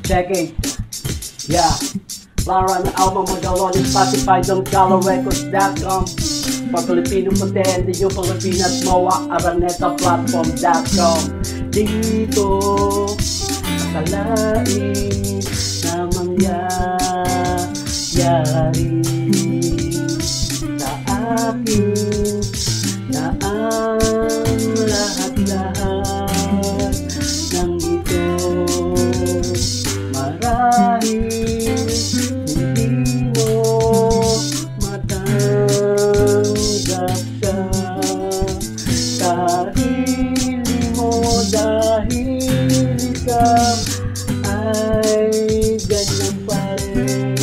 Check it. Yeah. Lara na album magawa ng Spotify ng GalaRecords.com. Pag Filipino puti, hindi yung Pilipinas Moa AranetaPlatform.com. Dito akalain na mangyayari sa akin na ang lahat-lahat ng ito marahil hindi mo matanggap ka sarili mo dahil ikaw ay ganyan pa rin.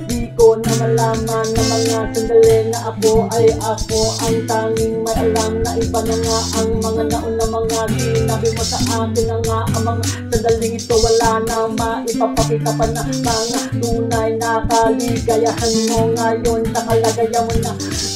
Di ko na malaman na mga sandali na ako ay ako ang tanging may alam na iba na nga ang mga nauna mga sinabi mo sa akin na nga ang mga sandaling ito wala na maipapakita pa na mga tunay na kaligayahan mo ngayon sa kalagayan mo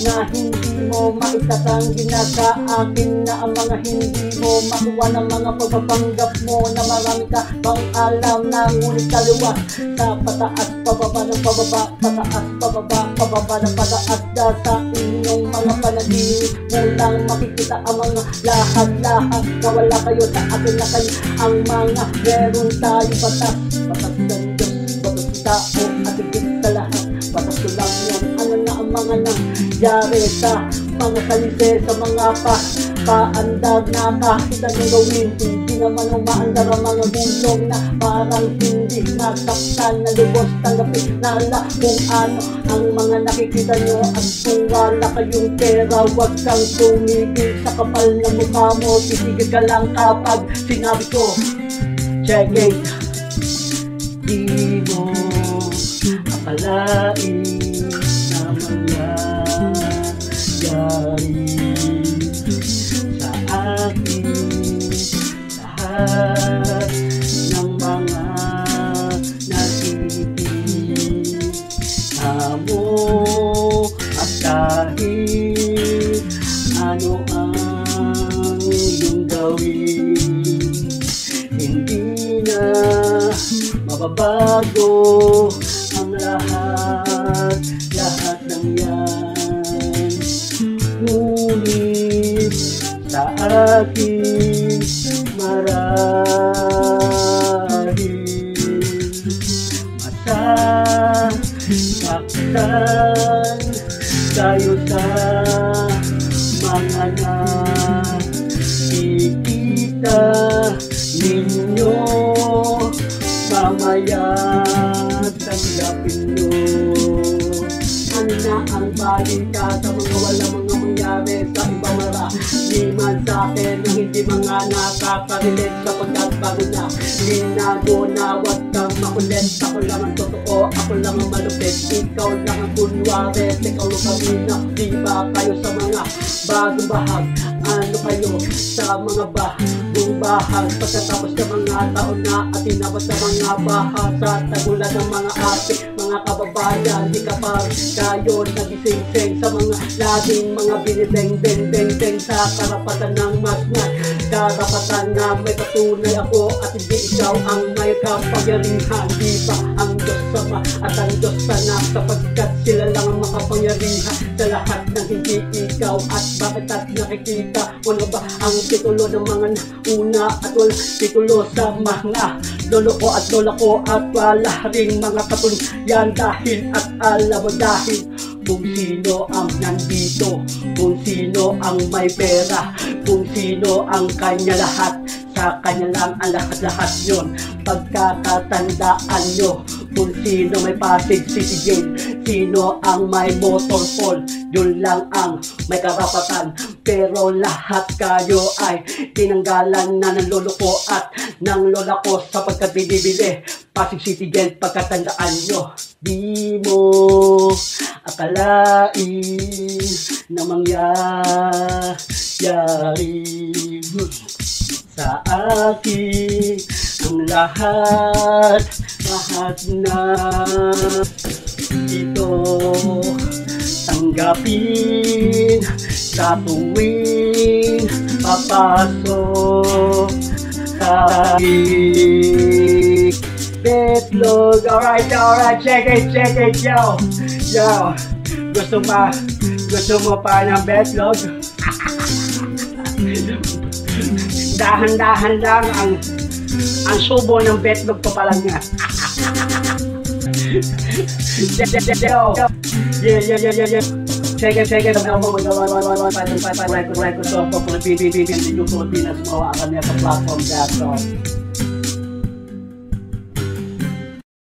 na hindi mo maitatanggi na sa akin na ang mga hindi mo makuha ng mga pagpapanggap mo na marami ka bang alam na ngunit kaliwas sa pataas pababa ng pababa pataas pababa pababa ng pataas na sa inyong mga panaginip mo lang makikita ang mga lahat-lahat na wala kayo sa akin na kayo ang mga meron tayo batas batas ng Diyos batas ng tao at higit sa lahat batas ko lang yan ano na ang mga nangyari sa mga salite sa mga paandag na kahit anong gawin hindi naman umaandar ang mga gulong na parang hindi nasaktan na lubos tanggapin na kung ano ang mga nakikita nyo at kung wala kayong pera wag kang tumigil sa kapal na mukha mo titigil ka lang kapag sinabi ko check it di mo akalain na mangyayari sa akin lahat ng mga nakikita mo at kahit ano ang iyong gawin hindi na mababago ang lahat ng yan ngunit sa akin marahil masasaktan tayo sa mga nakikita ninyo mamaya tanggapin nyo ano na ang balita sa mga wala mga mangyari sa iba marami man sa akin na hindi mga nakaka-relate sapagkat bago na linago na wag kang makulit ako lang ang totoo ako lang ang malupit ikaw lang ang kunwari ikaw lang kami na di ba kayo sa mga bagong bahag ano kayo sa mga bagong bahag pagkatapos ng mga taon na at tinapos sa mga bahag sa tagulan ng mga ate mga kababayan di ka pa kayo nagising-sing sa mga laging mga binibeng-beng-beng sa karapatan ng masmat karapatan na may patunay ako at hindi ikaw ang may kapangyarihan di ba ang Diyos Sama at ang Diyos Sana sapagkat sila lang ang makapangyarihan sa lahat ng hindi ikaw at bakit at nakikita mo na ba ang titulo ng mga una at wala titulo sa mga lolo ko at lola ko at wala ring mga katunyan dahil at alam mo dahil kung sino ang nandito kung sino ang may pera kung sino ang kanya lahat sa kanya lang ang lahat-lahat yun pagkakatandaan nyo kung sino may Pasig City Gate sino ang may motorfall yun lang ang may karapatan pero lahat kayo ay tinanggalan na ng lolo ko at ng lola ko sapagkat binibili Pasig City Gate pagkatandaan nyo di mo akalain na mangyayari sa akin ang lahat na ito tanggapin sa tuwing papasok sa akin. Betlog. Alright, check it, yo. Yo, gusto mo pa ng betlog? Dahan-dahan lang ang subo ng betlog pa lang nga. Yeah. Check it. Record to Pilipinas mo akan niya sa platform dito.